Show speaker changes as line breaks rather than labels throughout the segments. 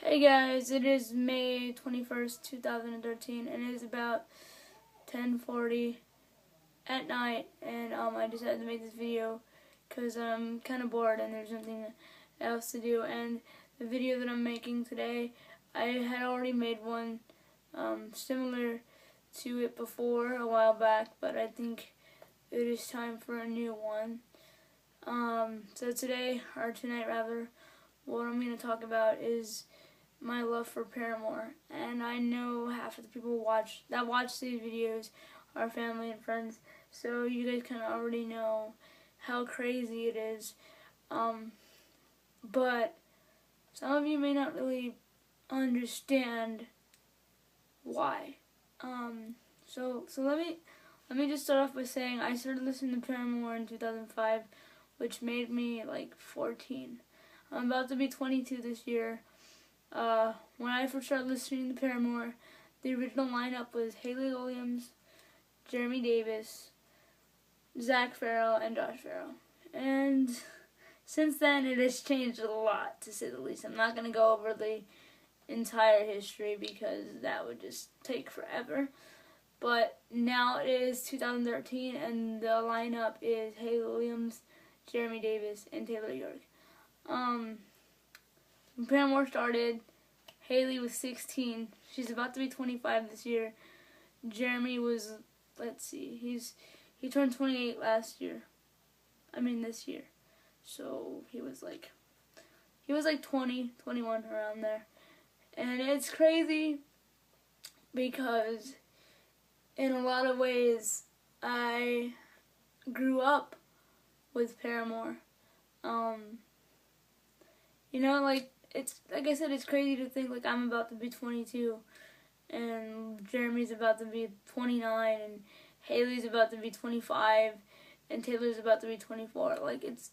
Hey guys, it is May 21st, 2013, and it is about 10:40 at night, and I decided to make this video because I'm kind of bored and there's nothing else to do. And the video that I'm making today, I had already made one similar to it before a while back, but I think it is time for a new one. So today, or tonight rather, what I'm going to talk about is my love for Paramore. And I know half of the people that watch these videos are family and friends, so you guys kind of already know how crazy it is. But some of you may not really understand why. So let me just start off by saying I started listening to Paramore in 2005, which made me like 14. I'm about to be 22 this year. When I first started listening to Paramore, the original lineup was Hayley Williams, Jeremy Davis, Zach Farrell, and Josh Farrell. And since then, it has changed a lot, to say the least. I'm not going to go over the entire history because that would just take forever. But now it is 2013, and the lineup is Hayley Williams, Jeremy Davis, and Taylor York. When Paramore started, Hayley was 16. She's about to be 25 this year. Jeremy was, he turned 28 this year. So he was like 20, 21, around there. And it's crazy because in a lot of ways I grew up with Paramore. It's like I said, it's crazy to think like I'm about to be 22 and Jeremy's about to be 29 and Hayley's about to be 25 and Taylor's about to be 24. Like it's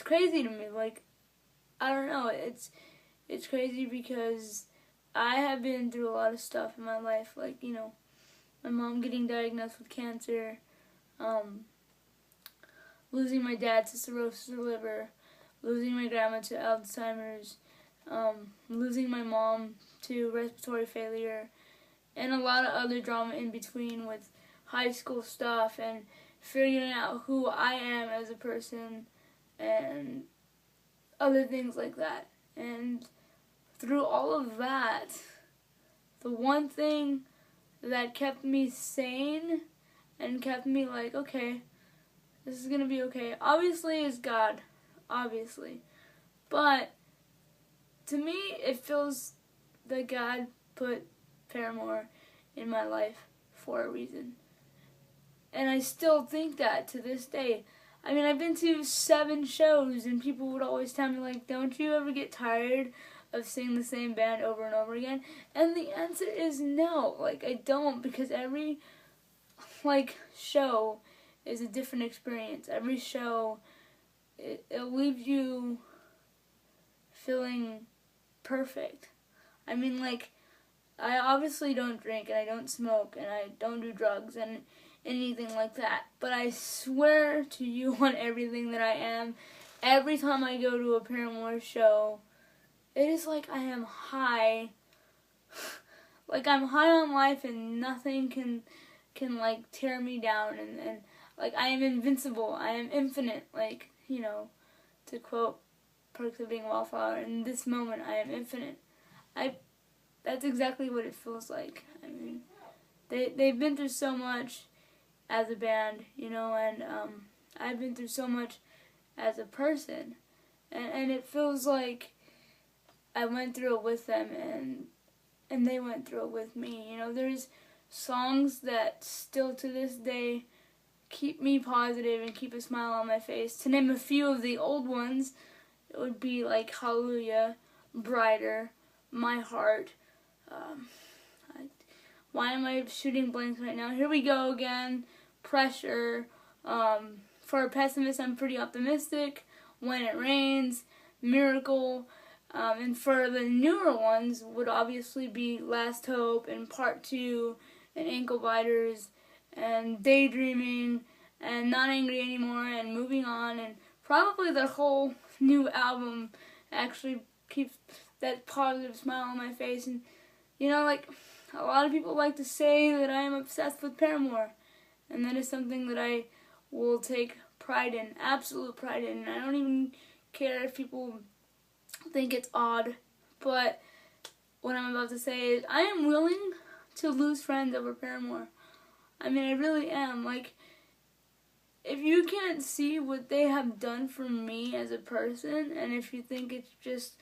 crazy to me. Like I don't know, it's crazy because I have been through a lot of stuff in my life, like, you know, my mom getting diagnosed with cancer, losing my dad to cirrhosis of the liver, losing my grandma to Alzheimer's, losing my mom to respiratory failure, and a lot of other drama in between with high school stuff and figuring out who I am as a person and other things like that. And through all of that, the one thing that kept me sane and kept me like, okay, this is gonna be okay, obviously is God. Obviously. But to me, it feels that God put Paramore in my life for a reason. And I still think that to this day. I mean, I've been to 7 shows and people would always tell me, like, don't you ever get tired of singing the same band over and over again? And the answer is no. Like, I don't, because every, show is a different experience. Every show, it leaves you feeling perfect. I mean, I obviously don't drink and I don't smoke and I don't do drugs and anything like that. But I swear to you on everything that I am, every time I go to a Paramore show, it is like I am high. Like I'm high on life and nothing can tear me down and I am invincible. I am infinite. You know, to quote Perks of Being a Wallflower, in this moment I am infinite. That's exactly what it feels like. I mean, they've been through so much as a band, you know, and I've been through so much as a person, and it feels like I went through it with them, and they went through it with me. You know, there's songs that still to this day keep me positive and keep a smile on my face. To name a few of the old ones, it would be like Hallelujah, Brighter, My Heart. Why am I shooting blanks right now? Here we go again. Pressure. For a pessimist, I'm pretty optimistic. When It Rains, Miracle. And for the newer ones would obviously be Last Hope and Part 2 and Ankle Biters and Daydreaming and Not Angry Anymore and Moving On, and probably their whole new album actually keeps that positive smile on my face. And, you know, like, a lot of people like to say that I am obsessed with Paramore. And that is something that I will take pride in, absolute pride in. And I don't even care if people think it's odd. But what I'm about to say is I am willing to lose friends over Paramore. I mean, I really am. Like, if you can't see what they have done for me as a person, and if you think it's just,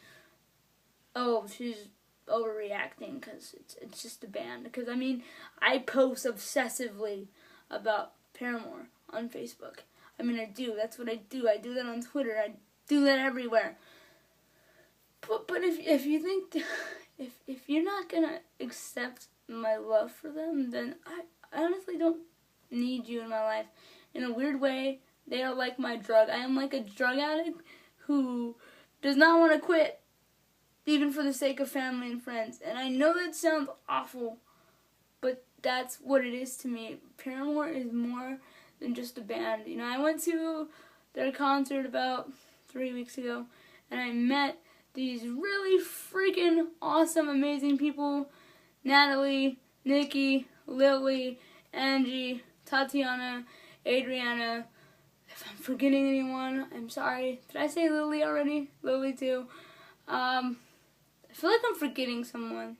oh, she's overreacting because it's just a band. Because, I mean, I post obsessively about Paramore on Facebook. I mean, I do. That's what I do. I do that on Twitter. I do that everywhere. But if you think, if you're not going to accept my love for them, then I honestly don't need you in my life. In a weird way, they are like my drug. I am like a drug addict who does not want to quit, even for the sake of family and friends. And I know that sounds awful, but that's what it is to me. Paramore is more than just a band. You know, I went to their concert about 3 weeks ago, and I met these really freaking awesome, amazing people. Natalie, Nikki, Lily, Angie, Tatiana, Adriana. If I'm forgetting anyone, I'm sorry. Did I say Lily already? Lily too. I feel like I'm forgetting someone,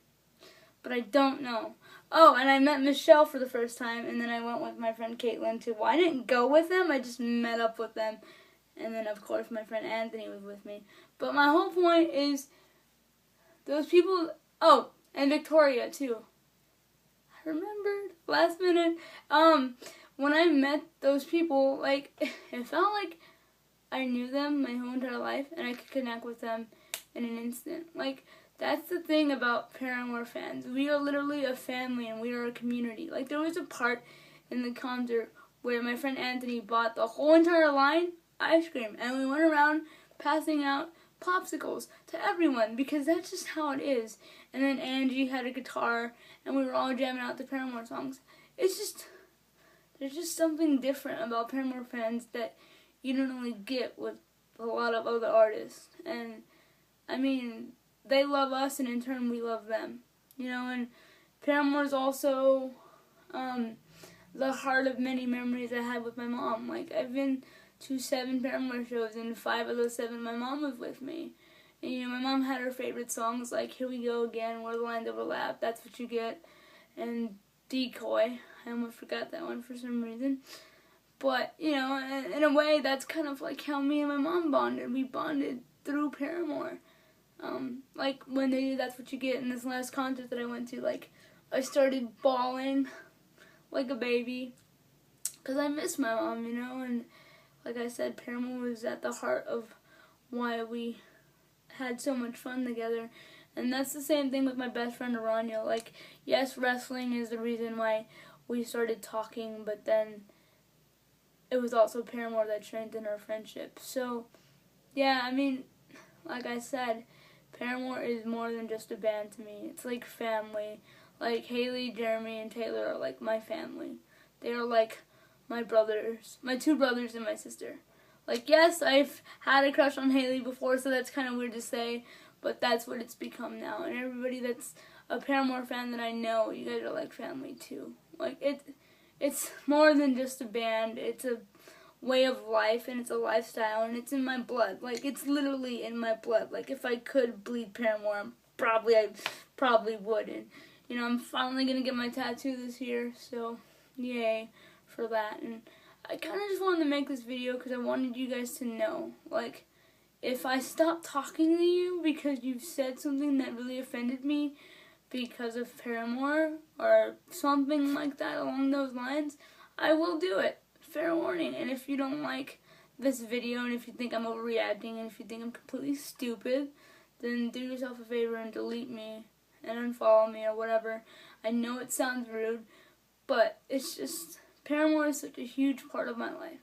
but I don't know. Oh, and I met Michelle for the first time, and then I went with my friend Caitlin too. Well, I didn't go with them, I just met up with them. And then, of course, my friend Anthony was with me. But my whole point is, those people, oh, and Victoria too. I remembered, last minute. When I met those people, like, it felt like I knew them my whole entire life, and I could connect with them in an instant. Like, that's the thing about Paramore fans. We are literally a family, and we are a community. Like, there was a part in the concert where my friend Anthony bought the whole entire line ice cream, and we went around passing out popsicles to everyone, because that's just how it is. And then Angie had a guitar, and we were all jamming out the Paramore songs. It's just, there's just something different about Paramore fans that you don't only get with a lot of other artists. And, I mean, they love us, and in turn we love them. You know, and Paramore's also the heart of many memories I had with my mom. Like, I've been to 7 Paramore shows, and 5 of those 7 my mom was with me. And, you know, my mom had her favorite songs like Here We Go Again, Where the Lines Overlap, That's What You Get, and Decoy. I almost forgot that one for some reason. But, you know, in a way, that's kind of like how me and my mom bonded. We bonded through Paramore. Like, when they did That's What You Get in this last concert that I went to, like, I started bawling like a baby, because I miss my mom, you know, and like I said, Paramore was at the heart of why we had so much fun together. And that's the same thing with my best friend Aranya. Like, yes, wrestling is the reason why we started talking, but then it was also Paramore that strengthened our friendship. So, yeah, I mean, like I said, Paramore is more than just a band to me. It's like family. Like, Haley, Jeremy, and Taylor are like my family. They are like my brothers, my 2 brothers and my sister. Like, yes, I've had a crush on Haley before, so that's kind of weird to say, but that's what it's become now. And everybody that's a Paramore fan that I know, you guys are like family too. Like, it's more than just a band. It's a way of life, and it's a lifestyle, and it's in my blood. Like, it's literally in my blood. Like, if I could bleed Paramore, I probably would. And, you know, I'm finally gonna get my tattoo this year, so yay for that. And I kind of just wanted to make this video because I wanted you guys to know, like, if I stop talking to you because you've said something that really offended me because of Paramore or something like that along those lines, I will do it. Fair warning. And if you don't like this video, and if you think I'm overreacting, and if you think I'm completely stupid, then do yourself a favor and delete me and unfollow me or whatever. I know it sounds rude, but it's just, Paramore is such a huge part of my life.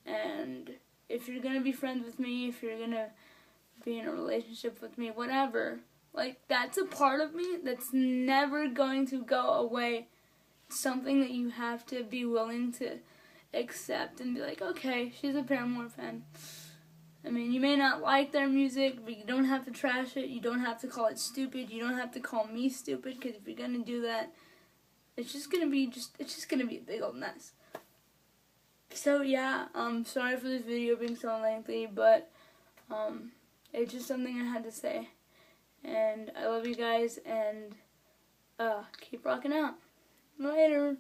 And if you're going to be friends with me, if you're going to be in a relationship with me, whatever, like, that's a part of me that's never going to go away. It's something that you have to be willing to accept and be like, okay, she's a Paramore fan. I mean, you may not like their music, but you don't have to trash it. You don't have to call it stupid. You don't have to call me stupid, because if you're gonna do that, it's just gonna be a big old mess. So yeah, sorry for this video being so lengthy, but it's just something I had to say. And I love you guys, and keep rocking out. Later.